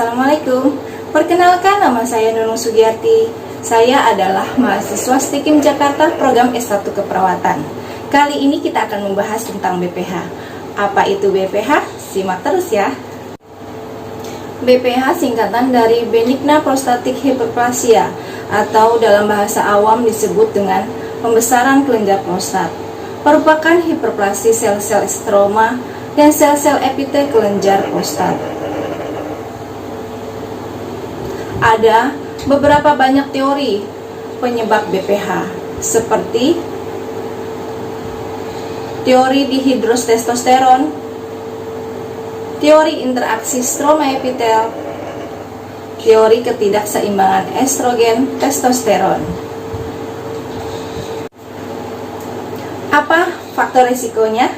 Assalamualaikum. Perkenalkan, nama saya Nunung Sugiyarti. Saya adalah mahasiswa STIKIM Jakarta program S1 Keperawatan. Kali ini kita akan membahas tentang BPH. Apa itu BPH? Simak terus ya. BPH singkatan dari benigna prostatic hyperplasia, atau dalam bahasa awam disebut dengan pembesaran kelenjar prostat. Merupakan hiperplasi sel-sel stroma dan sel-sel epitel kelenjar prostat. Ada beberapa banyak teori penyebab BPH, seperti teori dihidrotestosteron, teori interaksi stroma epitel, teori ketidakseimbangan estrogen testosteron. Apa faktor risikonya?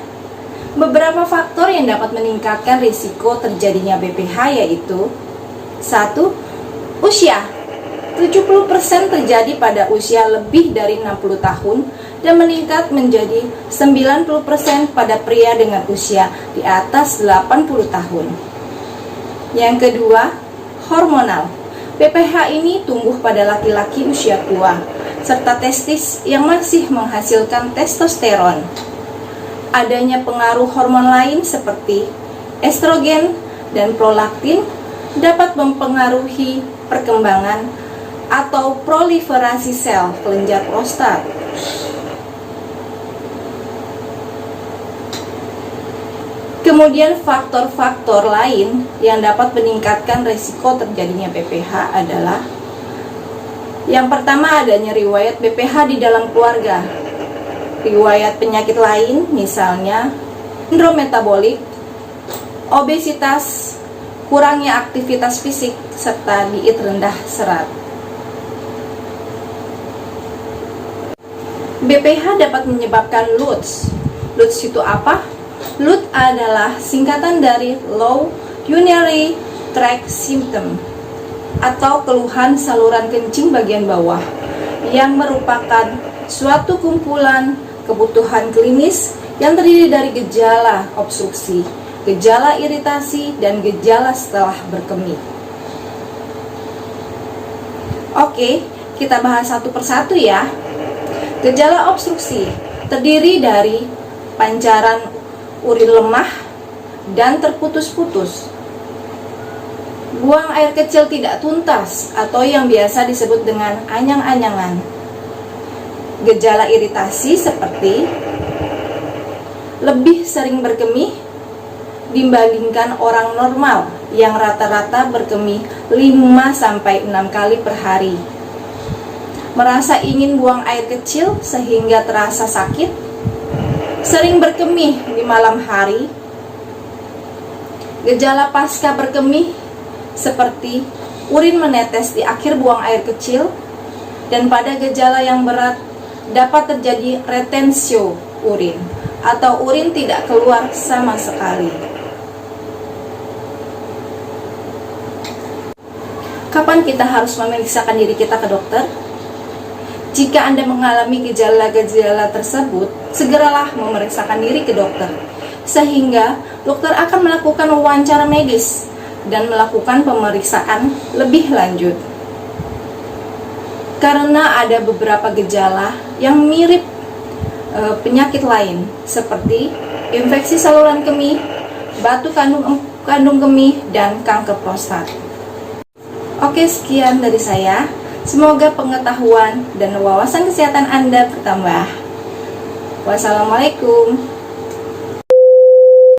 Beberapa faktor yang dapat meningkatkan risiko terjadinya BPH yaitu: 1. Usia. 70% terjadi pada usia lebih dari 60 tahun dan meningkat menjadi 90% pada pria dengan usia di atas 80 tahun. Yang kedua, hormonal. BPH ini tumbuh pada laki-laki usia tua, serta testis yang masih menghasilkan testosteron. Adanya pengaruh hormon lain seperti estrogen dan prolaktin dapat mempengaruhi perkembangan atau proliferasi sel kelenjar prostat. Kemudian faktor-faktor lain yang dapat meningkatkan risiko terjadinya BPH adalah: yang pertama, adanya riwayat BPH di dalam keluarga. Riwayat penyakit lain misalnya sindrom metabolik, obesitas, kurangnya aktivitas fisik, serta diet rendah serat. BPH dapat menyebabkan LUTS. LUTS itu apa? LUTS adalah singkatan dari Low Urinary Tract Symptom, atau keluhan saluran kencing bagian bawah, yang merupakan suatu kumpulan kebutuhan klinis yang terdiri dari gejala obstruksi, gejala iritasi, dan gejala setelah berkemih. Oke, kita bahas satu persatu ya. Gejala obstruksi terdiri dari pancaran urin lemah dan terputus-putus, buang air kecil tidak tuntas atau yang biasa disebut dengan anyang-anyangan. Gejala iritasi seperti lebih sering berkemih dibandingkan orang normal yang rata-rata berkemih 5-6 kali per hari. Merasa ingin buang air kecil sehingga terasa sakit. Sering berkemih di malam hari. Gejala pasca berkemih seperti urin menetes di akhir buang air kecil, dan pada gejala yang berat dapat terjadi retensio urin atau urin tidak keluar sama sekali. Kapan kita harus memeriksakan diri kita ke dokter? Jika Anda mengalami gejala-gejala tersebut, segeralah memeriksakan diri ke dokter, sehingga dokter akan melakukan wawancara medis dan melakukan pemeriksaan lebih lanjut. Karena ada beberapa gejala yang mirip penyakit lain, seperti infeksi saluran kemih, batu kandung kemih, dan kanker prostat. Oke, sekian dari saya. Semoga pengetahuan dan wawasan kesehatan Anda bertambah. Wassalamualaikum.